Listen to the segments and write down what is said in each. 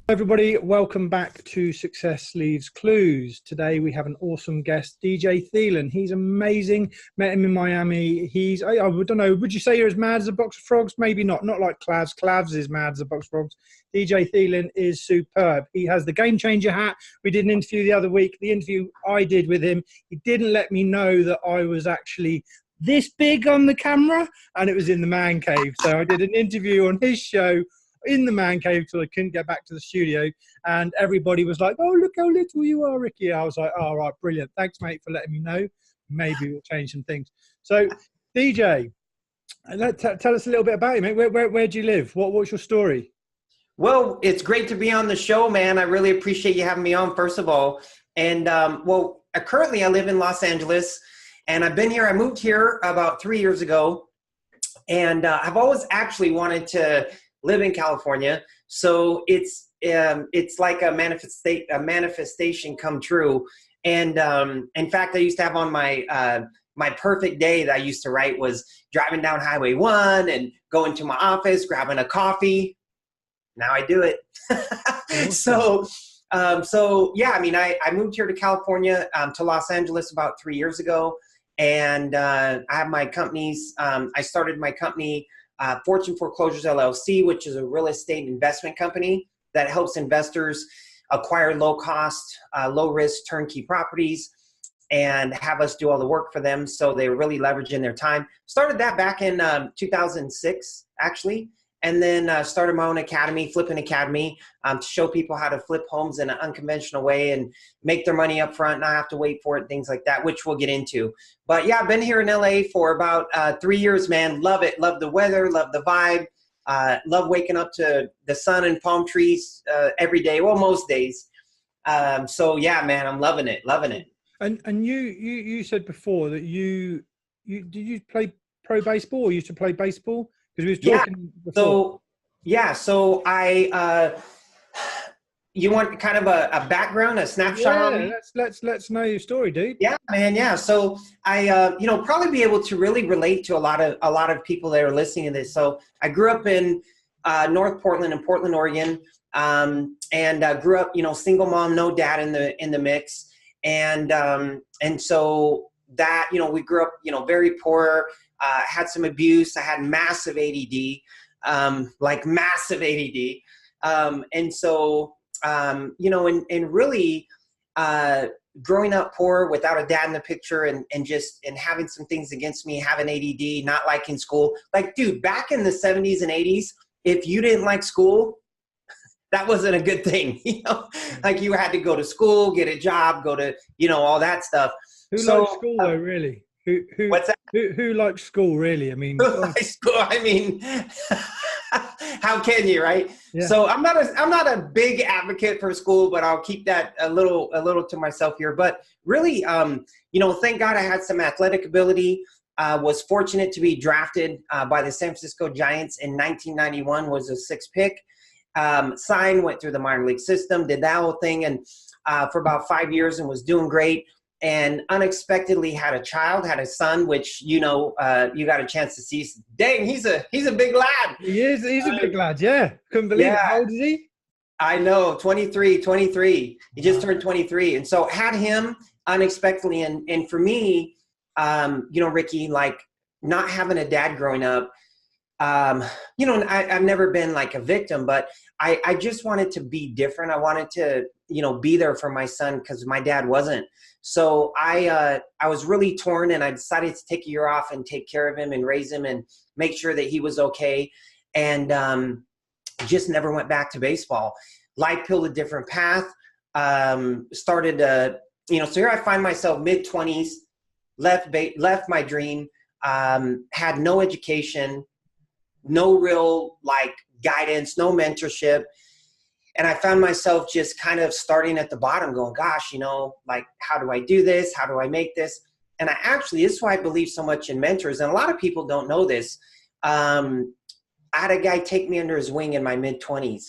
Everybody, welcome back to Success Leaves Clues. Today we have an awesome guest, DJ Thielen. He's amazing. Met him in Miami. He's, I don't know, would you say you're as mad as a box of frogs? Maybe not. Not like Clavs. Clavs is mad as a box of frogs. DJ Thielen is superb. He has the game changer hat. We did an interview the other week. The interview I did with him, he didn't let me know that I was actually this big on the camera, and it was in the man cave. So I did an interview on his show in the man cave till I couldn't get back to the studio, and everybody was like, "Oh, look how little you are, Ricky." I was like, "Oh, right, brilliant. Thanks, mate, for letting me know. Maybe we'll change some things." So, DJ, tell us a little bit about you, mate. Where do you live? What's your story? Well, it's great to be on the show, man. I really appreciate you having me on, first of all. And, currently I live in Los Angeles, and I've been here. I moved here about 3 years ago, and I've always actually wanted to live in California. So it's like a manifestation come true. And in fact, I used to have on my perfect day that I used to write was driving down Highway 1 and going to my office, grabbing a coffee. Now I do it. So yeah, I mean, I moved here to California, to Los Angeles about 3 years ago. And I have my companies. I started my company, Fortune Foreclosures LLC, which is a real estate investment company that helps investors acquire low-cost, low-risk turnkey properties and have us do all the work for them. So they're really leveraging their time. Started that back in 2006, actually, and then started my own academy, Flipping Academy, to show people how to flip homes in an unconventional way and make their money up front, not have to wait for it, things like that, which we'll get into. But yeah, I've been here in LA for about 3 years, man. Love it. Love the weather. Love the vibe. Love waking up to the sun and palm trees every day. Well, most days. So yeah, man, I'm loving it. Loving it. And you said before that you did you play pro baseball or used to play baseball? Because we was talking before. So I you want kind of a background, a snapshot on me? Let's know your story, dude. Yeah, man. Yeah. So I probably be able to really relate to a lot of people that are listening to this. So I grew up in North Portland, in Portland, Oregon, and grew up, single mom, no dad in the mix, and so that we grew up, very poor. Had some abuse. I had massive ADD, massive ADD. And so, and really growing up poor without a dad in the picture and having some things against me, having ADD, not liking school. Like, dude, back in the 70s and 80s, if you didn't like school, that wasn't a good thing. Like you had to go to school, get a job, go to, all that stuff. Who likes school though, really? What's that? Who likes school, really? I mean, who likes school? I mean, how can you, right? Yeah. So I'm not a big advocate for school, but I'll keep that a little to myself here. But really, thank God I had some athletic ability. Was fortunate to be drafted by the San Francisco Giants in 1991. Was a 6th pick. Signed, went through the minor league system, did that whole thing, and for about 5 years, and was doing great. And unexpectedly had a son, which, you got a chance to see. Dang, he's a big lad. He's a big lad, yeah. Couldn't believe it. How old is he? I know, 23. He just turned 23. And so had him unexpectedly. And for me, Ricky, like not having a dad growing up, I've never been like a victim, but I just wanted to be different. I wanted to, be there for my son because my dad wasn't. So I was really torn, and I decided to take a year off and take care of him and raise him and make sure that he was okay. And just never went back to baseball. Life peeled a different path. Started so here I find myself mid-20s, left my dream, had no education, no real guidance, no mentorship. And I found myself just kind of starting at the bottom going, gosh, how do I do this? How do I make this? And this is why I believe so much in mentors. And a lot of people don't know this. I had a guy take me under his wing in my mid-20s,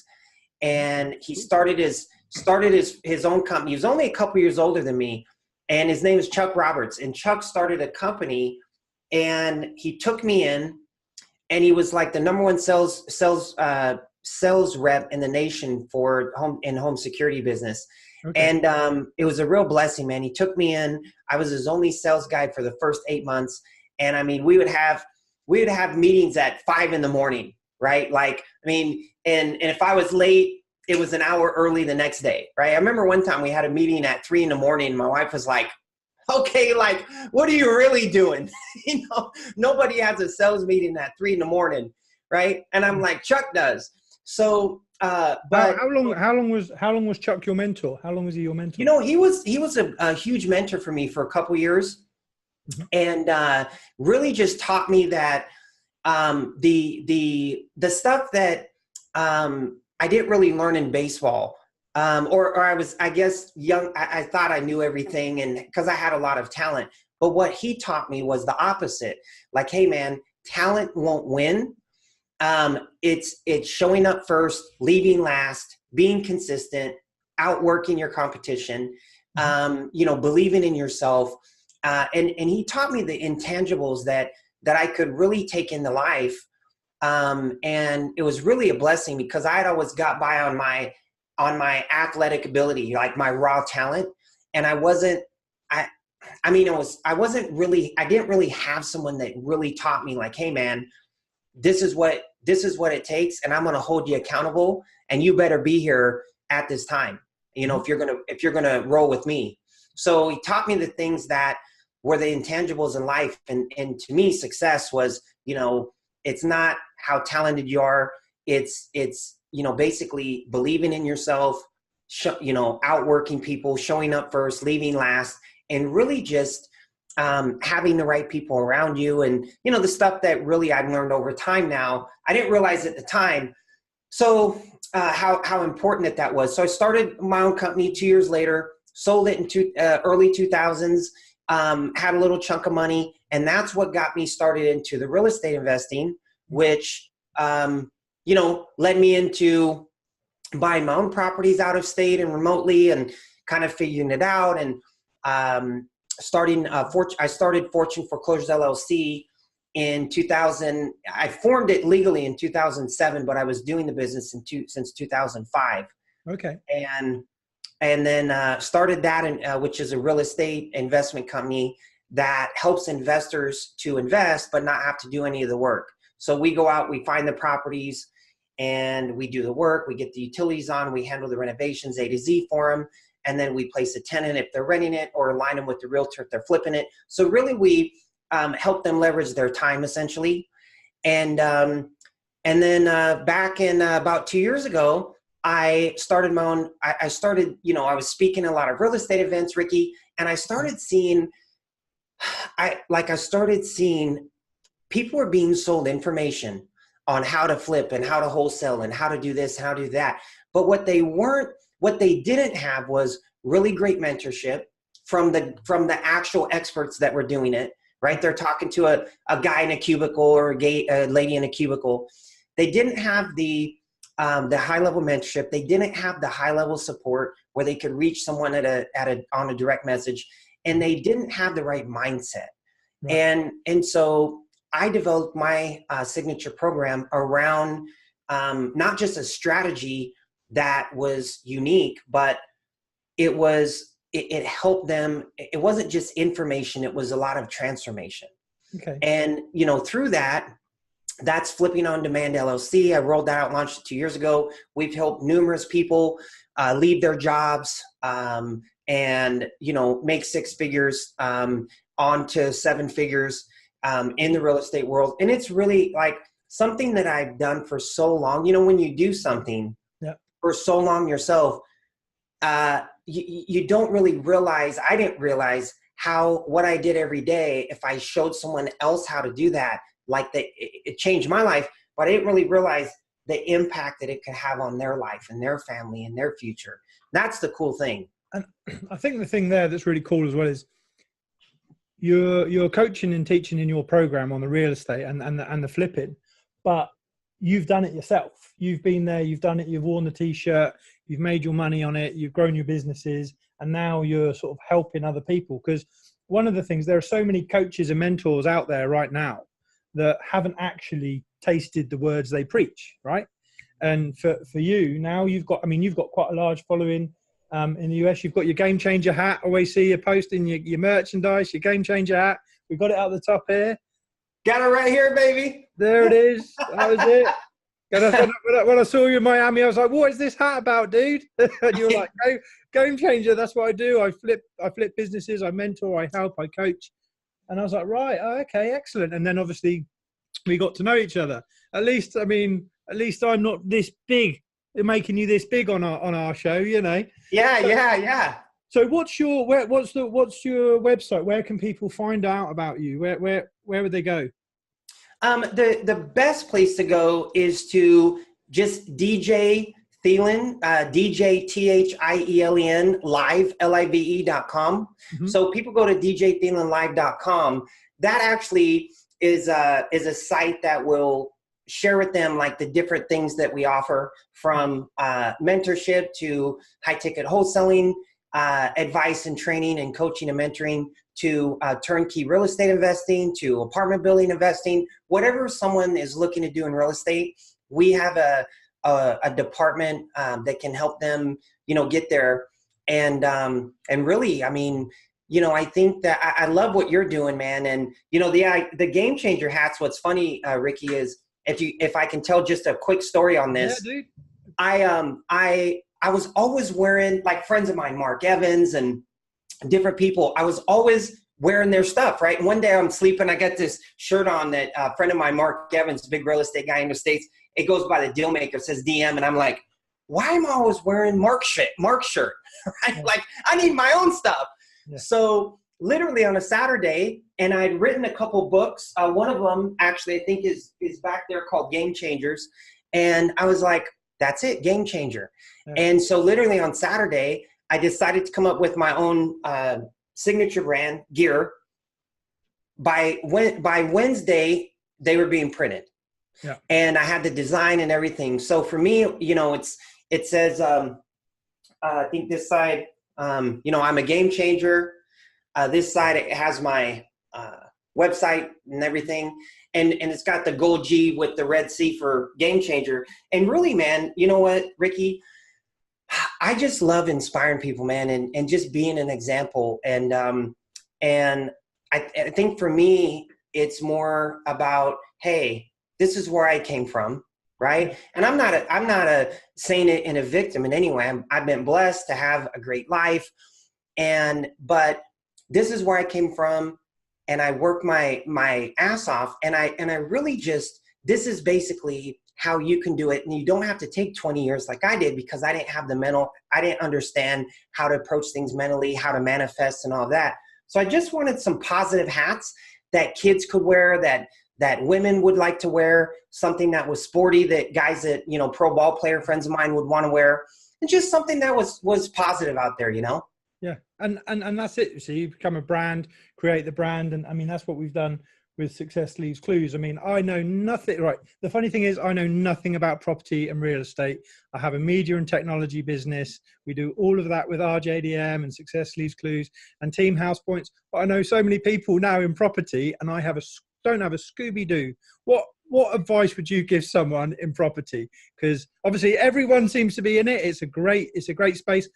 and he started his own company. He was only a couple years older than me, and his name is Chuck Roberts. And Chuck started a company, and he took me in, and he was like the number one sales sales rep in the nation for home security business. Okay. And it was a real blessing, man. He took me in. I was his only sales guy for the first 8 months. And I mean, we would have meetings at 5 a.m, right? Like, I mean, and if I was late, it was an hour early the next day, right? I remember one time we had a meeting at 3 a.m. My wife was like, okay, like, what are you really doing? Nobody has a sales meeting at 3 a.m, right? And I'm like, Chuck does. So, but how long was Chuck your mentor? How long was he your mentor? He was a huge mentor for me for a couple years, and really just taught me that the stuff that I didn't really learn in baseball, or I was, I guess, young. I thought I knew everything, and because I had a lot of talent. But what he taught me was the opposite. Like, hey, man, talent won't win. It's showing up first, leaving last, being consistent, outworking your competition, believing in yourself. And he taught me the intangibles that I could really take into life. And it was really a blessing because I had always got by on my athletic ability, like my raw talent. And I didn't really have someone that really taught me like, hey man, this is what it takes, and I'm going to hold you accountable, and you better be here at this time, if you're going to roll with me. So he taught me the things that were the intangibles in life. And to me, success was, it's not how talented you are. It's basically believing in yourself, outworking people, showing up first, leaving last, and really just having the right people around you. And, the stuff that really I've learned over time now, I didn't realize at the time. So how important that was. So I started my own company 2 years later, sold it in early 2000s, had a little chunk of money. And that's what got me started into the real estate investing, which, led me into buying my own properties out of state and remotely and kind of figuring it out. And I started Fortune Foreclosures LLC in 2000. I formed it legally in 2007, but I was doing the business since 2005. Okay. And then started that, which is a real estate investment company that helps investors to invest but not have to do any of the work. So we go out, we find the properties, and we do the work. We get the utilities on. We handle the renovations A to Z for them. And then we place a tenant if they're renting it, or align them with the realtor if they're flipping it. So really we help them leverage their time essentially. And then back in about 2 years ago, I started my own, I was speaking at a lot of real estate events, Ricky, and I started seeing people were being sold information on how to flip and how to wholesale and how to do this and how to do that. But what they didn't have was really great mentorship from the actual experts that were doing it, right? They're talking to a guy in a cubicle or a lady in a cubicle. They didn't have the high level mentorship. They didn't have the high level support where they could reach someone on a direct message, and they didn't have the right mindset. Right. And so I developed my signature program around not just a strategy that was unique, but it helped them. It wasn't just information. It was a lot of transformation. Okay. And, through that's Flipping on Demand LLC. I rolled that out, launched it 2 years ago. We've helped numerous people leave their jobs and, make six figures on to seven figures in the real estate world. And it's really like something that I've done for so long. When you do something for so long yourself, you don't really realize, I didn't realize what I did every day. If I showed someone else how to do that, it changed my life, but I didn't really realize the impact that it could have on their life and their family and their future. That's the cool thing. And I think the thing there that's really cool as well is you're coaching and teaching in your program on the real estate and the flipping, but you've done it yourself. You've been there, you've done it, you've worn the t-shirt, you've made your money on it, you've grown your businesses, and now you're sort of helping other people. Because one of the things, there are so many coaches and mentors out there right now that haven't actually tasted the words they preach, right? And for you now, you've got quite a large following in the US. You've got your Game Changer hat. Always see you posting your merchandise, your Game Changer hat. We've got it out the top here. Got it right here, baby. There it is. That was it. When I saw you in Miami, I was like, "What is this hat about, dude?" And you were like, "Game Changer. That's what I do. I flip businesses. I mentor. I help. I coach." And I was like, "Right, okay, excellent." And then obviously we got to know each other. At least I'm not this big, making you this big on our show, you know. Yeah. So what's your website? Where can people find out about you? Where would they go? The best place to go is to just DJ Thielen, DJ Thielen live, live.com. Mm-hmm. So people go to djthielenlive.com. That actually is a site that will share with them like the different things that we offer, from mentorship to high ticket wholesaling, advice and training and coaching and mentoring, to turnkey real estate investing, to apartment building investing. Whatever someone is looking to do in real estate, we have a department that can help them, get there. And really, I mean, I think that I love what you're doing, man. And the Game Changer hats. What's funny, Ricky, is if I can tell just a quick story on this. Yeah, dude. I was always wearing, like, friends of mine, Mark Evans and different people, I was always wearing their stuff, right? And one day I'm sleeping, I got this shirt on that a friend of mine, Mark Evans, big real estate guy in the States, it goes by the deal maker, says DM, and I'm like, why am I always wearing Mark's shirt, right? Yeah. Like, I need my own stuff. Yeah. So literally on a Saturday, and I'd written a couple books. One of them actually I think is back there, called Game Changers. And I was like, that's it, Game Changer. Yeah. And so literally on Saturday, I decided to come up with my own signature brand gear. By Wednesday, they were being printed. Yeah. And I had the design and everything. So for me, it says, I think this side, I'm a game changer. This side, it has my website and everything. And it's got the gold G with the red C for Game Changer. And really, man, you know what, Ricky? I just love inspiring people, man, and just being an example. And I think for me, it's more about, hey, this is where I came from, right? And I'm not a saying it in a victim in any way. I've been blessed to have a great life, but this is where I came from, and I work my ass off, and I really just, this is basically how you can do it. And you don't have to take 20 years like I did, because I didn't have I didn't understand how to approach things mentally, how to manifest and all that. So I just wanted some positive hats that kids could wear, that women would like to wear, something that was sporty, that guys that, pro ball player friends of mine would want to wear, and just something that was positive out there, Yeah. And that's it. So you become a brand, create the brand. And I mean, that's what we've done with Success Leaves Clues. I mean, I know nothing, right? The funny thing is, I know nothing about property and real estate. I have a media and technology business. We do all of that with RJDM and Success Leaves Clues and Team House Points. But I know so many people now in property, and I don't have a Scooby-Doo. What advice would you give someone in property? Because obviously everyone seems to be in it. It's a great space.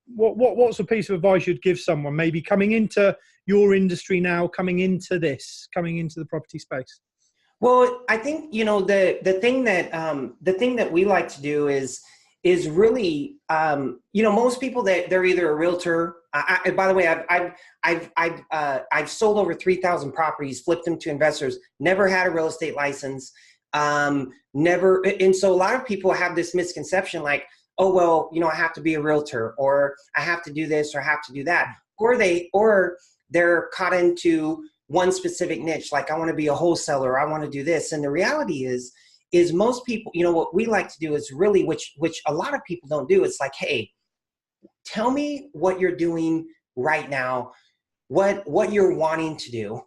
What's a piece of advice you'd give someone maybe coming into your industry now, coming into the property space? Well, I think, the thing that we like to do is really, most people, they're either a realtor. By the way, I've sold over 3,000 properties, flipped them to investors, never had a real estate license, never. And so a lot of people have this misconception, like, oh, well, I have to be a realtor, or I have to do this, or I have to do that. Or they're caught into one specific niche. Like, I want to be a wholesaler. I want to do this. And the reality is most people, what we like to do is really, which a lot of people don't do. It's like, hey, tell me what you're doing right now, what you're wanting to do,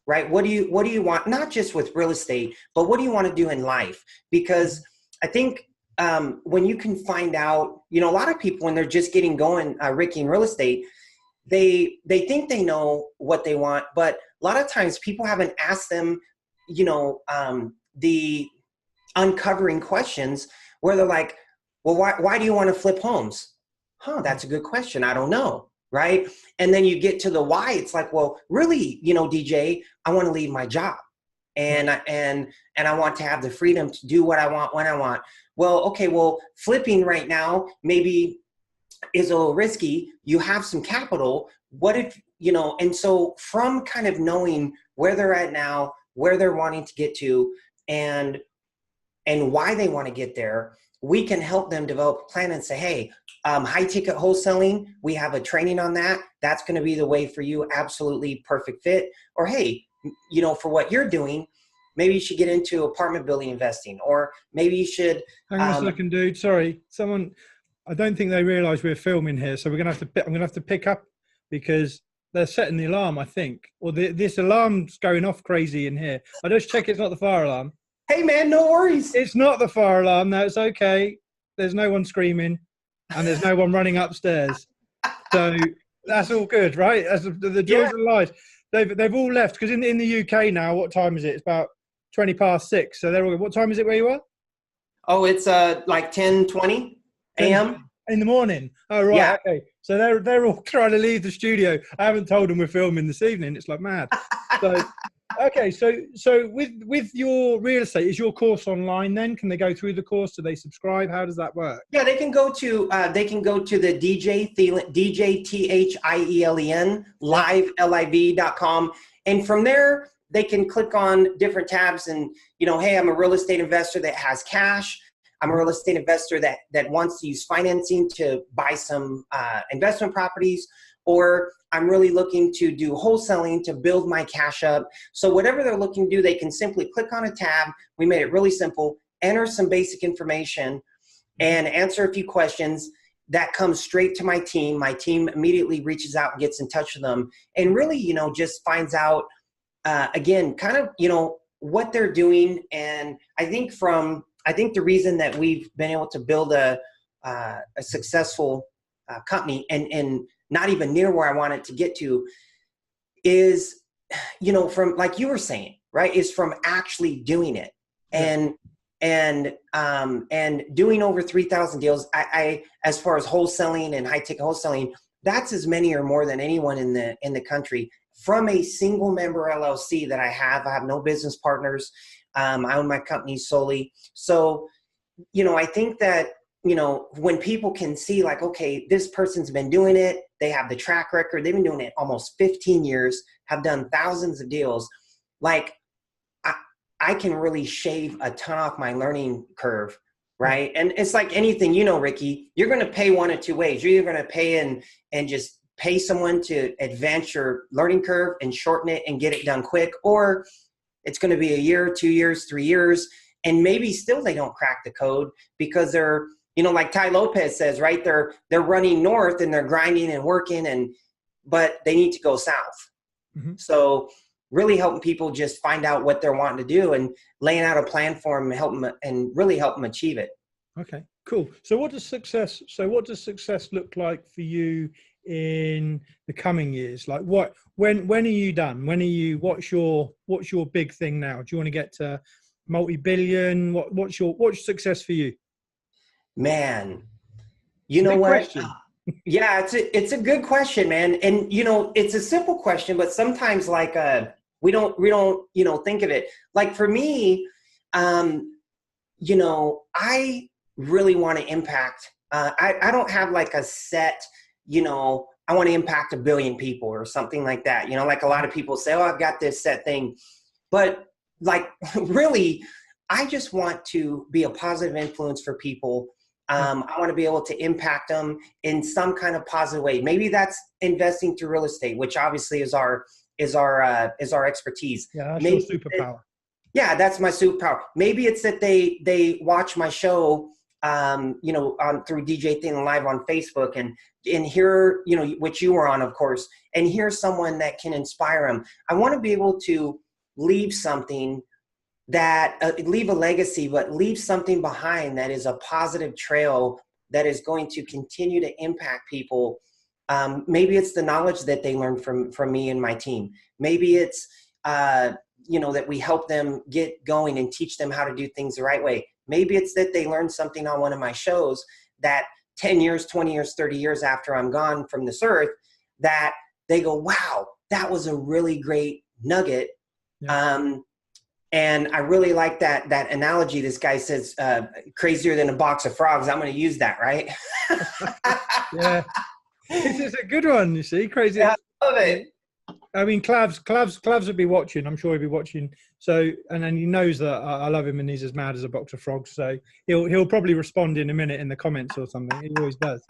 right? What do you want? Not just with real estate, but what do you want to do in life? Because I think, when you can find out, a lot of people, when they're just getting going, Ricky, in real estate, they think they know what they want, but a lot of times people haven't asked them, the uncovering questions, where they're like, well, why do you want to flip homes? That's a good question. I don't know. Right. And then you get to the why. It's like, well, really, DJ, I want to leave my job. And I want to have the freedom to do what I want when I want. Well, okay, well, flipping right now maybe is a little risky. You have some capital. What if, and so from kind of knowing where they're at now, where they're wanting to get to, and why they want to get there, we can help them develop a plan and say, hey, high ticket wholesaling, we have a training on that. That's going to be the way for you. Absolutely perfect fit. Or, hey, for what you're doing, maybe you should get into apartment building investing, or maybe you should. Hang on a second, dude. Sorry. I don't think they realize we're filming here. So I'm going to have to pick up because they're setting the alarm, I think. Or this alarm's going off crazy in here. I just check it's not the fire alarm. Hey man, no worries. It's not the fire alarm. No, it's okay. There's no one screaming and there's no one running upstairs. So that's all good, right? As the joys of life. They've all left because in the UK now, what time is it? It's about 20 past 6. So they're all. What time is it where you are? Oh, it's like 10:20 a.m. in the morning. Oh right, yeah. Okay. So they're all trying to leave the studio. I haven't told them we're filming this evening. It's like mad. So okay, so with your real estate, is your course online then? Can they go through the course? Do they subscribe? How does that work? Yeah, they can go to the DJ Thielen, DJThielen live.com, and from there they can click on different tabs and hey, I'm a real estate investor that has cash. I'm a real estate investor that wants to use financing to buy some investment properties, or I'm really looking to do wholesaling to build my cash up. So whatever they're looking to do, they can simply click on a tab. We made it really simple, enter some basic information and answer a few questions. That comes straight to my team. My team immediately reaches out and gets in touch with them and really, just finds out, again, kind of, what they're doing. And I think the reason that we've been able to build a successful company and not even near where I want it to get to is, from like you were saying, right, is from actually doing it and doing over 3,000 deals. I as far as wholesaling and high ticket wholesaling, that's as many or more than anyone in the country from a single member LLC that I have. I have no business partners. I own my company solely. So, I think that, when people can see like, okay, this person's been doing it, they have the track record, they've been doing it almost 15 years, have done thousands of deals. Like I can really shave a ton off my learning curve. Right. And it's like anything, Ricky, you're going to pay one of two ways. You're either going to pay and just pay someone to advance your learning curve and shorten it and get it done quick, or it's going to be a year, 2 years, 3 years, and maybe still they don't crack the code because they're, like Ty Lopez says, right? They're running north and they're grinding and working but they need to go south. Mm-hmm. So really helping people just find out what they're wanting to do and laying out a plan for them and really help them achieve it. Okay, cool. So what does success look like for you in the coming years? Like when are you done? What's your big thing now? Do you want to get to multi-billion? What's success for you? Man, you know what? Question. Yeah, it's a good question, man. And it's a simple question, but sometimes like we don't think of it. Like for me, I really want to impact. I don't have like a set, I want to impact 1 billion people or something like that. Like a lot of people say, oh, I've got this set thing. But like really, I just want to be a positive influence for people. I want to be able to impact them in some kind of positive way. Maybe that's investing through real estate, which obviously is our expertise. Yeah, that's your superpower. Yeah, that's my superpower. Maybe it's that they watch my show, on through DJ Thielen Live on Facebook and hear, which you were on, of course, and hear someone that can inspire them. I want to be able to leave something that leave a legacy, but leave something behind that is a positive trail that is going to continue to impact people. Maybe it's the knowledge that they learn from me and my team. Maybe it's, that we help them get going and teach them how to do things the right way. Maybe it's that they learned something on one of my shows that 10 years, 20 years, 30 years after I'm gone from this earth, that they go, wow, that was a really great nugget. Yeah. And I really like that analogy. This guy says, crazier than a box of frogs. I'm going to use that, right? Yeah. This is a good one, you see. Crazy. Yeah, I love it. I mean, Clavs would be watching. I'm sure he'll be watching. So, and then he knows that I love him and he's as mad as a box of frogs. So he'll probably respond in a minute in the comments or something. He always does.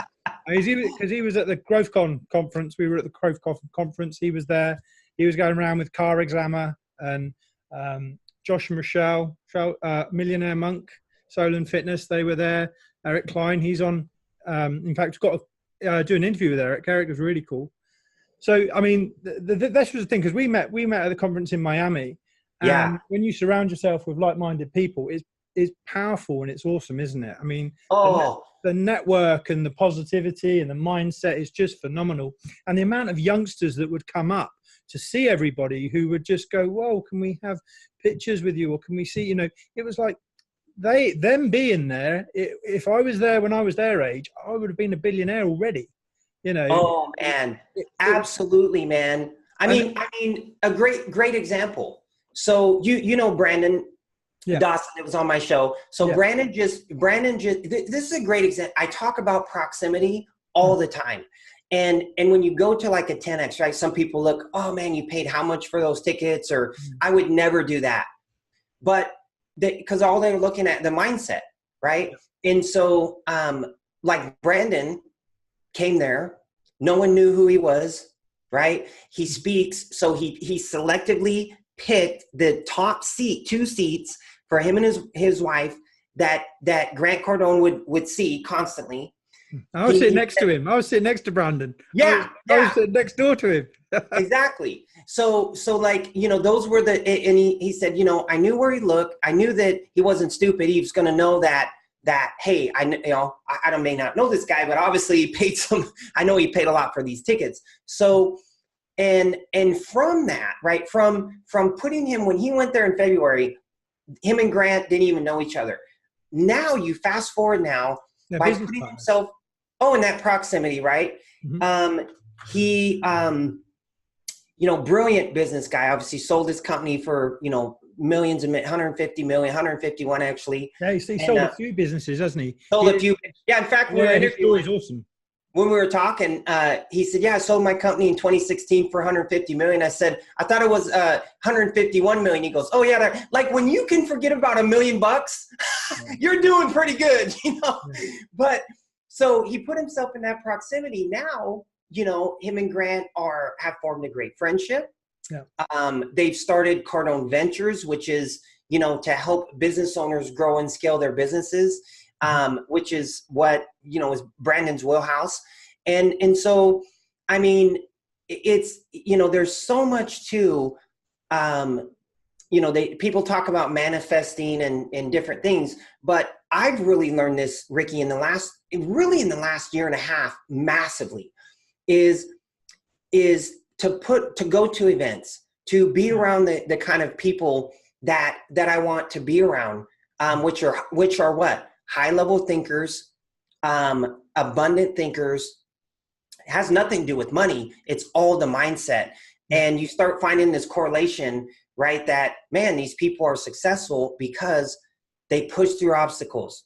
Because he was at the GrowthCon conference. We were at the GrowthCon conference. He was there. He was going around with Car Exammer and Josh and Michelle, Millionaire Monk, Soul and Fitness. They were there. Eric Klein, he's on. In fact, got to do an interview with Eric. Eric was really cool. So, I mean, this was the thing, because we met at the conference in Miami. And yeah. When you surround yourself with like-minded people, it's powerful and it's awesome, isn't it? I mean, the network and the positivity and the mindset is just phenomenal. And the amount of youngsters that would come up to see everybody who would just go, whoa, can we have pictures with you? Or can we see, it was like them being there. If I was there when I was their age, I would have been a billionaire already. Oh man, absolutely, man. I mean, a great example. So you know Brandon Dawson, it was on my show. So yeah. Brandon just this is a great example. I talk about proximity all the time. And when you go to like a 10X, right? Some people look, oh man, you paid how much for those tickets? Or I would never do that. But because all they're looking at the mindset, right? And so like Brandon came there. No one knew who he was, right? He speaks. So he selectively picked the top two seats for him and his wife that Grant Cardone would see constantly. I was sitting next to him. I was sitting next to Brandon. Yeah. I was sitting next door to him. Exactly. So like, those were and he said, I knew where he looked. I knew that he wasn't stupid. He was going to know that, hey, I may not know this guy, but obviously he paid I know he paid a lot for these tickets. So, and from that, right, from putting him, when he went there in February, him and Grant didn't even know each other. Now you fast forward now by putting himself, in that proximity, right? Mm-hmm. He, brilliant business guy, obviously sold his company for, millions and 150 million, 151 actually. Yeah, he sold a few businesses, hasn't he? Sold a few. Yeah, in fact, his story is awesome. When we were talking, he said, yeah, I sold my company in 2016 for 150 million. I said, I thought it was 151 million. He goes, oh yeah. Like when you can forget about $1 million, you're doing pretty good, Yeah. But so he put himself in that proximity. Now, him and Grant have formed a great friendship. Yeah. They've started Cardone Ventures, which is, to help business owners grow and scale their businesses, which is what, is Brandon's wheelhouse. And so, I mean, it's, there's so much to, people talk about manifesting and different things, but I've really learned this, Ricky, in the last year and a half, massively, is to go to events, to be around the kind of people that I want to be around, which are what? High level thinkers, abundant thinkers. It has nothing to do with money. It's all the mindset. And you start finding this correlation, right? That, man, these people are successful because they push through obstacles.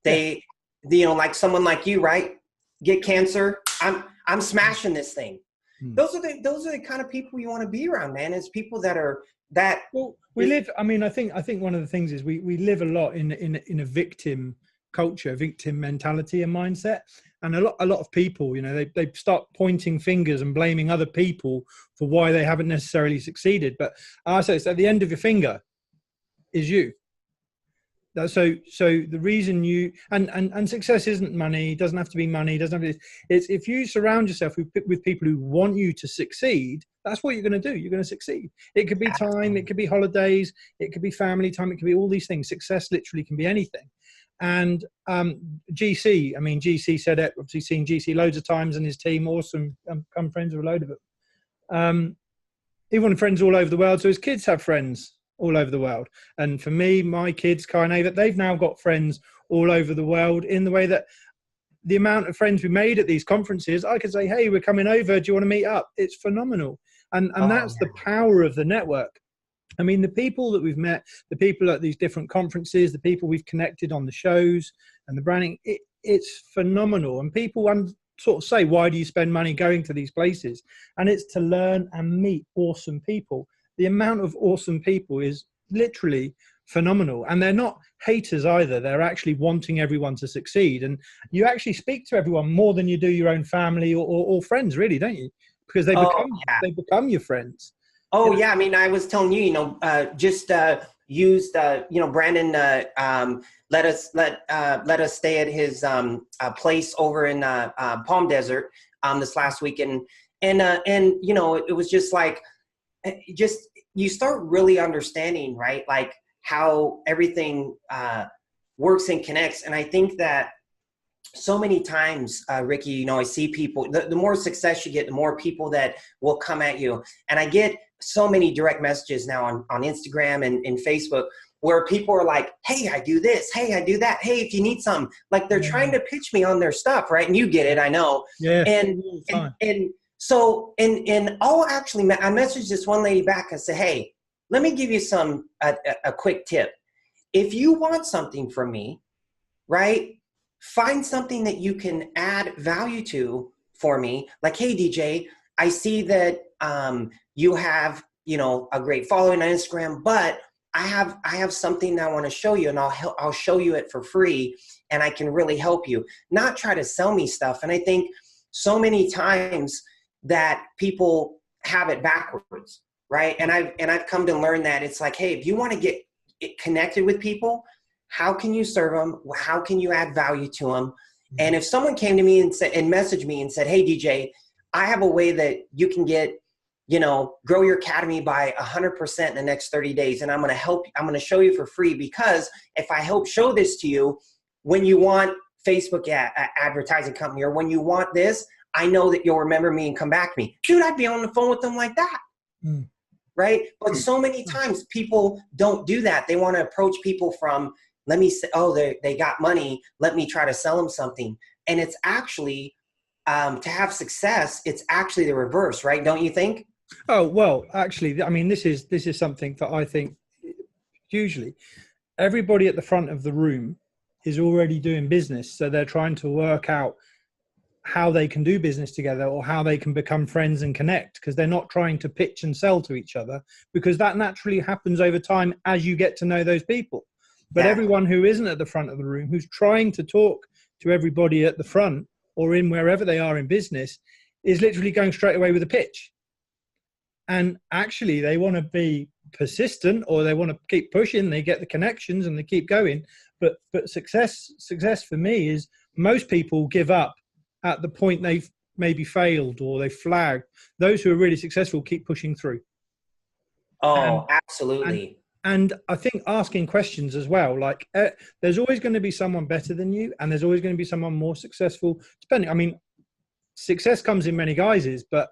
They, like someone like you, right? Get cancer. I'm smashing this thing. Those are the kind of people you want to be around, man. It's people that are that. Well, we live. I mean, I think one of the things is we live a lot in a victim culture, victim mentality and mindset, and a lot of people, they start pointing fingers and blaming other people for why they haven't necessarily succeeded. But I say, so at the end of your finger is you. So the reason you and success isn't money. It doesn't have to be money. Doesn't have to. It's if you surround yourself with people who want you to succeed. That's what you're going to do. You're going to succeed. It could be time. It could be holidays. It could be family time. It could be all these things. Success literally can be anything. And GC. I mean, GC said it. Obviously, seen GC loads of times and his team. Awesome. I'm friends with a load of it. He wanted friends all over the world, so his kids have friends all over the world. And for me, my kids, Kai and Ava, they've now got friends all over the world, in the way that the amount of friends we made at these conferences, I could say, hey, we're coming over. Do you want to meet up? It's phenomenal. And that's the power of the network. I mean, the people that we've met, the people at these different conferences, the people we've connected on the shows and the branding, it's phenomenal. And people sort of say, why do you spend money going to these places? And it's to learn and meet awesome people. The amount of awesome people is literally phenomenal. And they're not haters either. They're actually wanting everyone to succeed. And you actually speak to everyone more than you do your own family or friends, really, don't you? Because they become your friends. Oh, yeah. I mean, I was telling you, used, Brandon let us stay at his place over in Palm Desert this last weekend. And it was just like, you start really understanding, right? Like how everything works and connects. And I think that so many times, Ricky, I see people, the more success you get, the more people that will come at you. And I get so many direct messages now on Instagram and Facebook where people are like, hey, I do this. Hey, I do that. Hey, if you need something, like they're trying to pitch me on their stuff. Right. And you get it. I know. Yeah. And so I'll actually, I messaged this one lady back and said, hey, let me give you a quick tip. If you want something from me, right, find something that you can add value to for me. Like, hey, DJ, I see that you have, a great following on Instagram, but I have something I want to show you, and I'll show you it for free, and I can really help you. Not try to sell me stuff. And I think so many times that people have it backwards, right? And I've come to learn that it's like, hey, if you want to get connected with people, how can you serve them? How can you add value to them? And if someone came to me and messaged me and said, hey, DJ, I have a way that you can get, grow your academy by 100% in the next 30 days. And I'm going to help you. I'm going to show you for free, because if I help show this to you, when you want Facebook advertising company, or when you want this, I know that you'll remember me and come back to me. Dude, I'd be on the phone with them like that. Right. But so many times people don't do that. They want to approach people from, let me say, oh, they got money, let me try to sell them something. And it's actually, to have success, it's actually the reverse, right? Don't you think? Oh, well, actually, I mean, this is something that I think hugely. Everybody at the front of the room is already doing business. So they're trying to work out how they can do business together, or how they can become friends and connect, because they're not trying to pitch and sell to each other, because that naturally happens over time as you get to know those people. But everyone who isn't at the front of the room, who's trying to talk to everybody at the front or in wherever they are in business, is literally going straight away with a pitch. And actually they want to be persistent, or they want to keep pushing, they get the connections and they keep going. But success for me is, most people give up at the point they've maybe failed or they flagged. Those who are really successful keep pushing through. Oh, absolutely. And I think asking questions as well, like there's always going to be someone better than you, and there's always going to be someone more successful, depending. I mean, success comes in many guises, but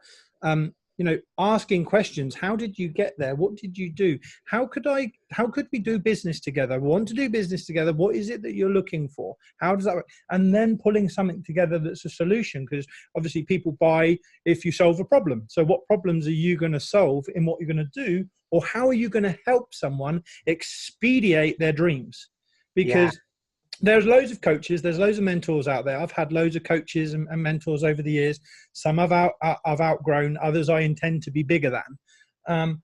asking questions. How did you get there? What did you do? How could we do business together? We want to do business together. What is it that you're looking for? How does that work? And then pulling something together that's a solution, because obviously people buy if you solve a problem. So what problems are you going to solve in what you're going to do? Or how are you going to help someone expedite their dreams? Because there's loads of coaches, there's loads of mentors out there. I've had loads of coaches and mentors over the years. Some I've outgrown, others I intend to be bigger than.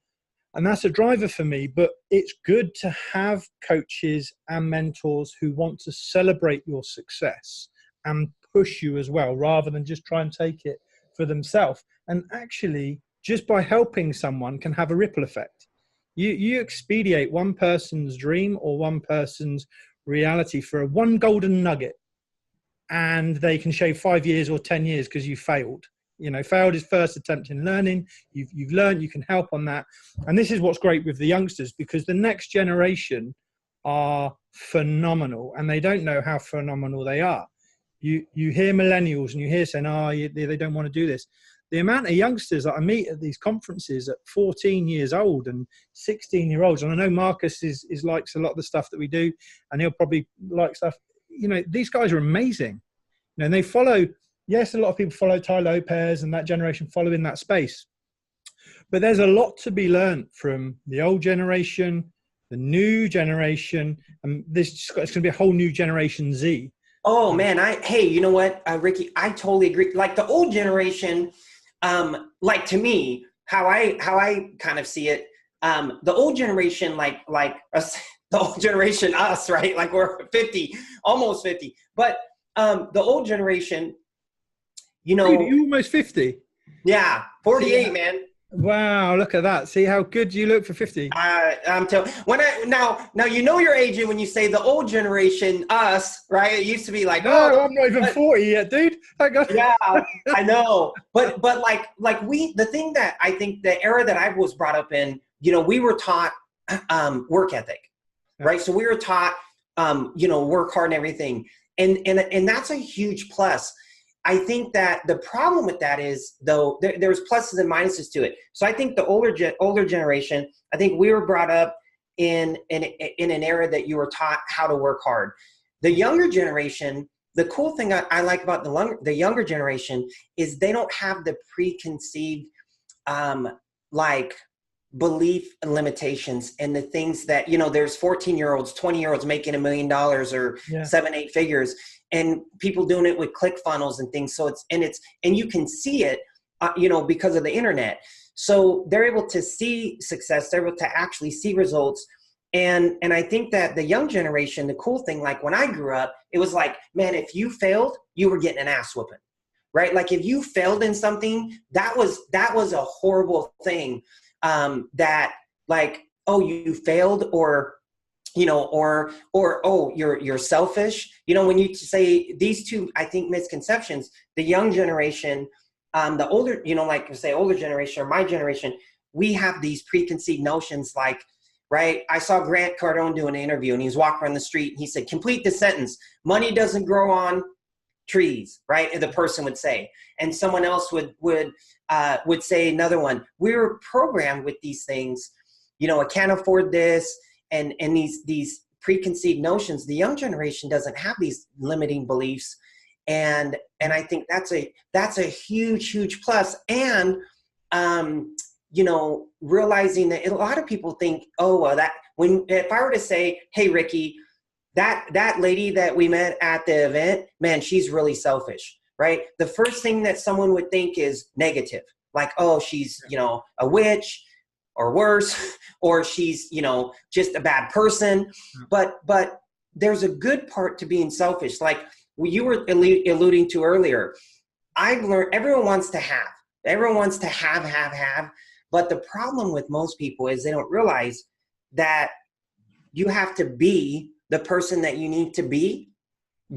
And that's a driver for me. But it's good to have coaches and mentors who want to celebrate your success and push you as well, rather than just try and take it for themselves. And actually, just by helping someone can have a ripple effect. You expedite one person's dream or one person's reality for one golden nugget, and they can shave 5 years or 10 years because you failed. Failed is first attempt in learning. You've learned, you can help on that. And this is what's great with the youngsters, because the next generation are phenomenal, and they don't know how phenomenal they are. You hear millennials and you hear saying, they don't want to do this. the amount of youngsters that I meet at these conferences at 14 years old and 16-year-olds, and I know Marcus is likes a lot of the stuff that we do, and he'll probably like stuff. You know, these guys are amazing. You know, and they follow. Yes, a lot of people follow Ty Lopez and that generation follow in that space, but there's a lot to be learned from the old generation, the new generation, and it's going to be a whole new generation Z. Oh man, hey, you know what, Ricky, I totally agree. Like the old generation, like to me, how I kind of see it, the old generation, like us, the old generation, us, right? Like we're 50, almost 50, but the old generation, you know, dude, you almost 50. Yeah, 48, See, man. Wow, look at that. See how good you look for 50. I'm telling. Now you know you're aging when you say the old generation, us, right? It used to be like, no, I'm not even 40 yet, dude. Yeah, I know. But like the thing that I think the era that I was brought up in, you know, we were taught work ethic, right? So we were taught you know, work hard and everything, and that's a huge plus. I think that the problem with that is, though, there's pluses and minuses to it. So I think the older generation, I think we were brought up in an era that you were taught how to work hard. The younger generation, the cool thing I like about the younger generation is they don't have the preconceived like belief and limitations and the things that, you know, there's 14-year-olds, 20-year-olds making $1 million or 7-8 figures, and people doing it with ClickFunnels and things. So and you can see it, you know, because of the internet. So they're able to see success. They're able to actually see results. And I think that the young generation, the cool thing, like when I grew up, it was like, man, if you failed, you were getting an ass whooping, right? Like if you failed in something, that was a horrible thing. That like, oh, you failed, or, you know, or oh, you're selfish. You know, when you say these two, I think, misconceptions, the young generation, the older, you know, like say older generation or my generation, we have these preconceived notions. Like, right, I saw Grant Cardone do an interview, and he was walking around the street, and he said, complete the sentence: money doesn't grow on trees, right? And the person would say, and someone else would say another one. We were programmed with these things, you know, I can't afford this, and these preconceived notions. The young generation doesn't have these limiting beliefs, and I think that's a huge plus. And you know, realizing that a lot of people think, oh, well, if I were to say, hey, Ricky, that lady that we met at the event, man, she's really selfish, right? The first thing that someone would think is negative, like, oh, she's, you know, a witch or worse, or she's, you know, just a bad person. But there's a good part to being selfish. Like you were alluding to earlier, I've learned everyone wants to have. But the problem with most people is they don't realize that you have to be the person that you need to be,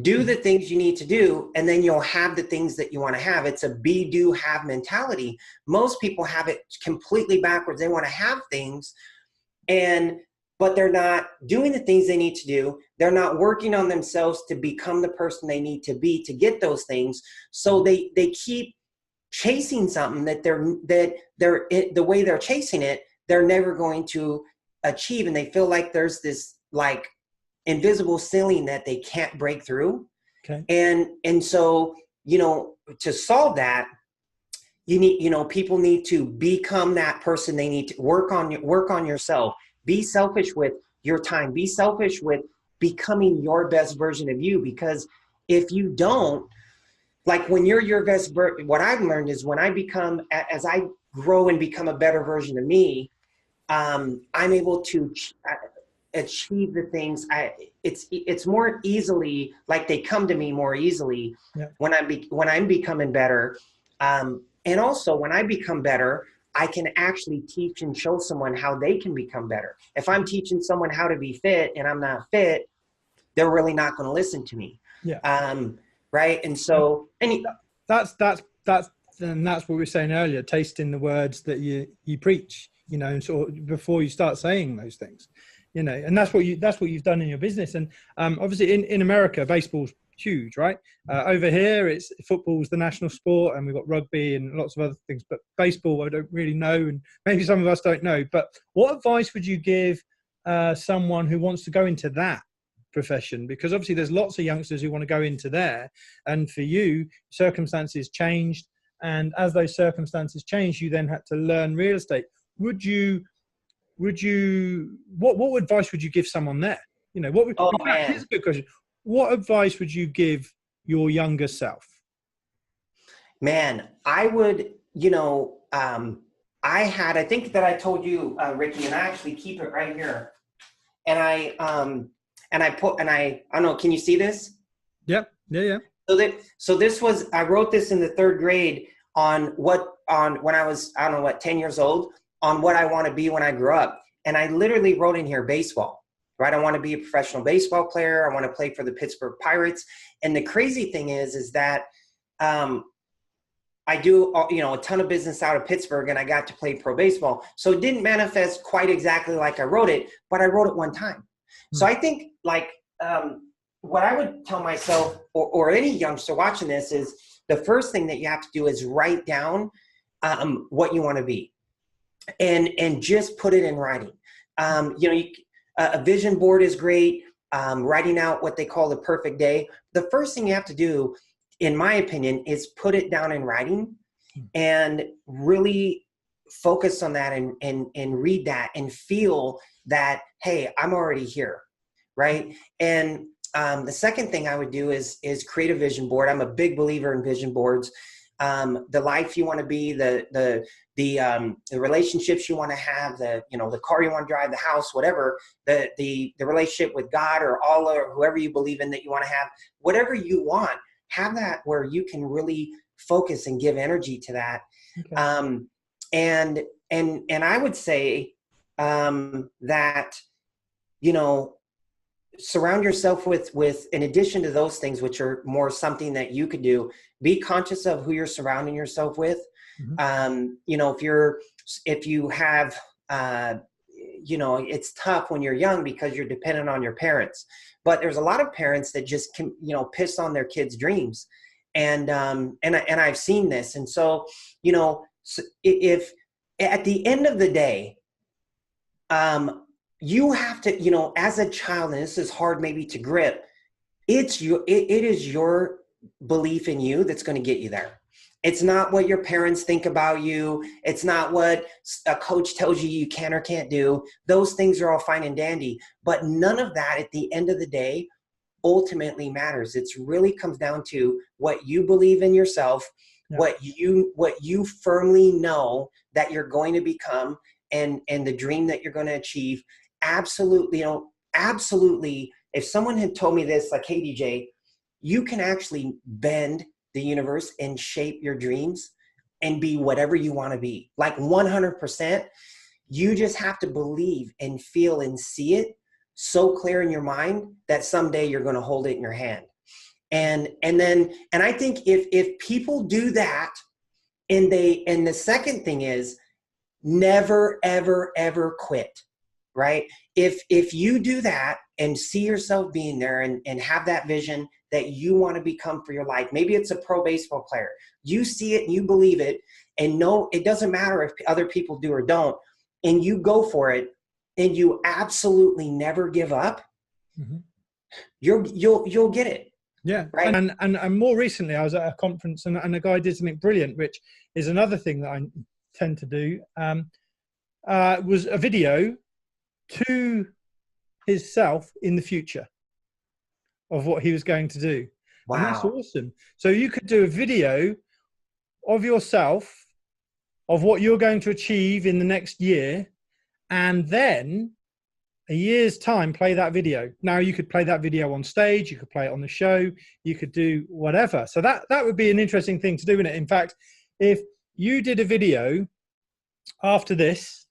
do the things you need to do, and then you'll have the things that you want to have. It's a be, do, have mentality. Most people have it completely backwards. They want to have things, but they're not doing the things they need to do. They're not working on themselves to become the person they need to be to get those things. So they keep chasing something that the way they're chasing it, they're never going to achieve. And they feel like there's this like invisible ceiling that they can't break through. Okay. And so, you know, to solve that, people need to become that person. They need to work on yourself. Be selfish with your time. Be selfish with becoming your best version of you. Because if you don't, like when you're your best version, what I've learned is when as I grow and become a better version of me, I'm able to achieve the things. It's more easily, like they come to me more easily when I'm becoming better. And also when I become better, I can actually teach and show someone how they can become better. If I'm teaching someone how to be fit and I'm not fit, they're really not going to listen to me. Yeah. Right. And so that's what we were saying earlier, tasting the words that you preach, you know, and sort of before you start saying those things, you know, and that's what you've done in your business. And obviously in America, baseball's huge, right? Over here, it's football's the national sport, and we've got rugby and lots of other things. But baseball, I don't really know, and maybe some of us don't know. But what advice would you give someone who wants to go into that profession? Because obviously, there's lots of youngsters who want to go into there, and for you, circumstances changed, and as those circumstances changed, you then had to learn real estate. What advice would you give someone there? You know, here's a good question. What advice would you give your younger self? Man, I would, I think that I told you, Ricky, and I actually keep it right here. And I don't know, can you see this? Yeah. So this was, I wrote this in the 3rd grade when I was, 10 years old, on what I want to be when I grow up. And I literally wrote in here, baseball. Right? I want to be a professional baseball player. I want to play for the Pittsburgh Pirates. And the crazy thing is that I do, a ton of business out of Pittsburgh, and I got to play pro baseball. So it didn't manifest quite exactly like I wrote it, but I wrote it one time. So I think what I would tell myself or any youngster watching this is the first thing that you have to do is write down what you want to be and just put it in writing. A vision board is great. Writing out what they call the perfect day. The first thing you have to do, in my opinion, is put it down in writing and really focus on that and read that and feel that, hey, I'm already here, right? And the second thing I would do is create a vision board. I'm a big believer in vision boards. The life you want to be, the relationships you want to have, the car you want to drive, the house, whatever, the relationship with God or Allah or whoever you believe in that you want to have, whatever you want, have that where you can really focus and give energy to that. Okay. And I would say that, surround yourself with, in addition to those things, which are more something that you could do, be conscious of who you're surrounding yourself with. Mm-hmm. If you have, it's tough when you're young because you're dependent on your parents, but there's a lot of parents that just can, piss on their kids' dreams. And I've seen this. And so, if at the end of the day, you have to, as a child, and this is hard maybe to grip, it is your belief in you that's going to get you there. It's not what your parents think about you. It's not what a coach tells you you can or can't do. Those things are all fine and dandy, but none of that at the end of the day ultimately matters. It really comes down to what you believe in yourself, what you firmly know that you're going to become, and the dream that you're going to achieve. Absolutely, absolutely. If someone had told me this, like, hey, DJ, you can actually bend the universe and shape your dreams and be whatever you want to be, like 100%. You just have to believe and feel and see it so clear in your mind that someday you're going to hold it in your hand. And I think if people do that, and the second thing is never, ever, ever quit. Right? If you do that and see yourself being there and have that vision that you want to become for your life, maybe it's a pro baseball player, you see it and you believe it, and no, it doesn't matter if other people do or don't, and you go for it and you absolutely never give up, mm-hmm. you'll get it. Yeah. Right. And more recently I was at a conference and a guy did something brilliant, which is another thing that I tend to do, was a video to himself in the future of what he was going to do. Wow. And that's awesome. So you could do a video of yourself, of what you're going to achieve in the next year, and then a year's time, play that video. Now you could play that video on stage, you could play it on the show, you could do whatever. So that would be an interesting thing to do, isn't it? In fact, if you did a video after this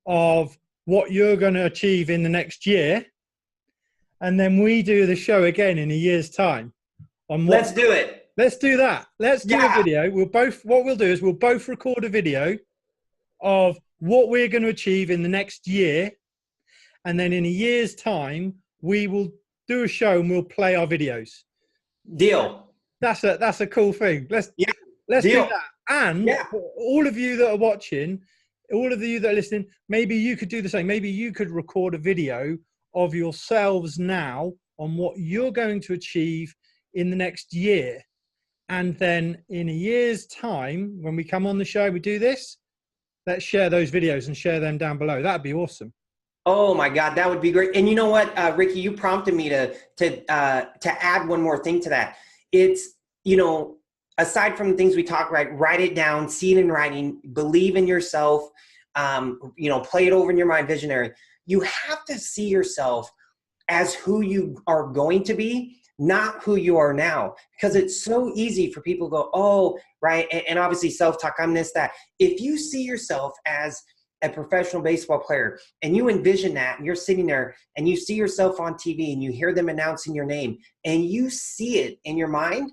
of what you're going to achieve in the next year, and then we do the show again in a year's time. Let's do it. Let's do that. Let's do a video. What we'll do is we'll both record a video of what we're going to achieve in the next year, and then in a year's time we will do a show and we'll play our videos. Deal. That's a cool thing. Let's do deal. that. And for all of you that are watching, all of you that are listening, maybe you could do the same. Maybe you could record a video of yourselves now on what you're going to achieve in the next year. And then in a year's time, when we come on the show, we do this, let's share those videos and share them down below. That'd be awesome. Oh my God, that would be great. And you know what, Ricky, you prompted me to add one more thing to that. It's, aside from the things we talk about, write it down, see it in writing, believe in yourself, play it over in your mind, visionary. You have to see yourself as who you are going to be, not who you are now, because it's so easy for people to go, oh, right. And obviously self-talk, I'm this, that. If you see yourself as a professional baseball player and you envision that and you're sitting there and you see yourself on TV and you hear them announcing your name and you see it in your mind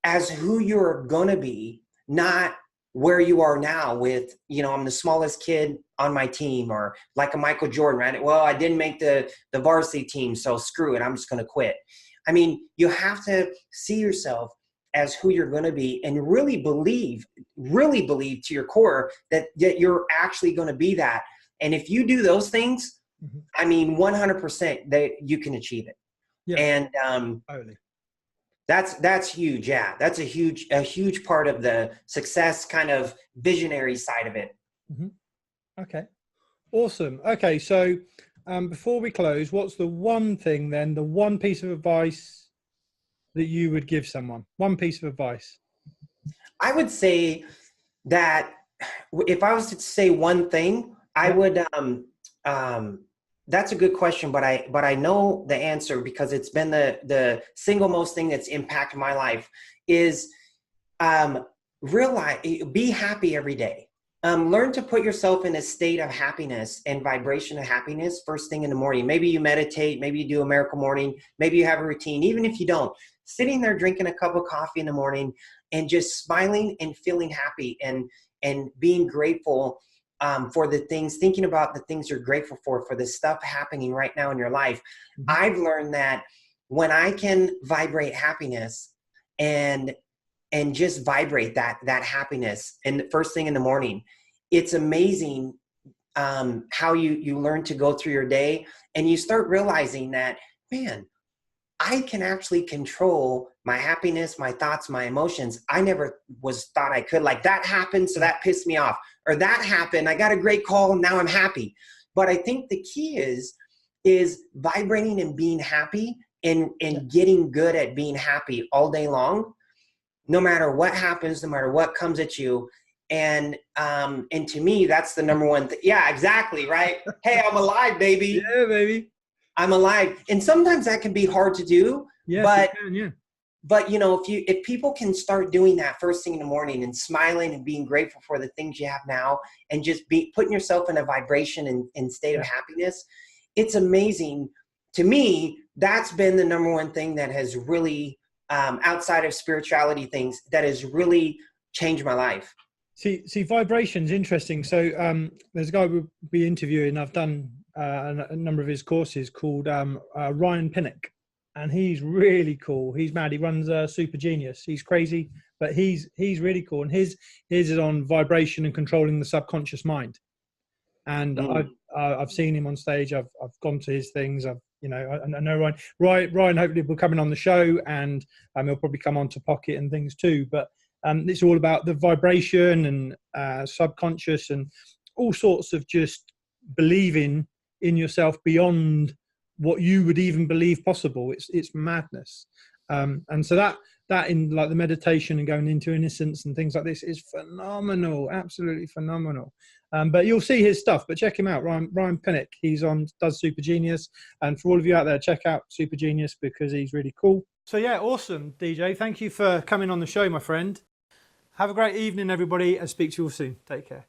as who you're going to be, not where you are now with, I'm the smallest kid on my team, or like a Michael Jordan, right? Well, I didn't make the varsity team, so screw it, I'm just going to quit. I mean, you have to see yourself as who you're going to be and really believe to your core that you're actually going to be that. And if you do those things, I mean, 100% that you can achieve it. Yeah. And totally. That's huge. Yeah. That's a huge part of the success kind of visionary side of it. Mm-hmm. Okay. Awesome. Okay. So before we close, what's the one thing then, the one piece of advice that you would give someone? One piece of advice. I would say that if I was to say one thing, I would, that's a good question, but I know the answer because it's been the single most thing that's impacted my life is realize, be happy every day. Learn to put yourself in a state of happiness and vibration of happiness first thing in the morning. Maybe you meditate, maybe you do a miracle morning, maybe you have a routine. Even if you don't, sitting there drinking a cup of coffee in the morning and just smiling and feeling happy and being grateful for the things, thinking about the things you're grateful for the stuff happening right now in your life. Mm-hmm. I've learned that when I can vibrate happiness and just vibrate that happiness and the first thing in the morning, it's amazing how you learn to go through your day and you start realizing that, man, I can actually control my happiness, my thoughts, my emotions. I never thought I could. Like that happened, so that pissed me off. Or that happened, I got a great call, and now I'm happy. But I think the key is vibrating and being happy and getting good at being happy all day long, no matter what happens, no matter what comes at you. And to me, that's the number one thing. Yeah, exactly, right? Hey, I'm alive, baby. Yeah, baby. I'm alive. And sometimes that can be hard to do. Yes, but, you can, yeah. But, if people can start doing that first thing in the morning and smiling and being grateful for the things you have now and just putting yourself in a vibration and state of happiness, it's amazing. To me, that's been the number one thing that has really, outside of spirituality things, that has really changed my life. See, vibration's interesting. So there's a guy we'll be interviewing. I've done a number of his courses called Ryan Pinnock, and he's really cool. He's mad. He runs Super Genius. He's crazy, but he's really cool. And his is on vibration and controlling the subconscious mind. And I've seen him on stage. I've gone to his things. I know Ryan hopefully will be coming on the show, and he'll probably come on to Pocket and things too. But it's all about the vibration and subconscious and all sorts of just believing in yourself beyond what you would even believe possible. It's madness. And so that in like the meditation and going into innocence and things like this is phenomenal, absolutely phenomenal. But you'll see his stuff, but check him out, Ryan Pinnock. Does Super Genius. And for all of you out there, check out Super Genius because he's really cool. So yeah, awesome, DJ. Thank you for coming on the show, my friend. Have a great evening, everybody, and speak to you all soon. Take care.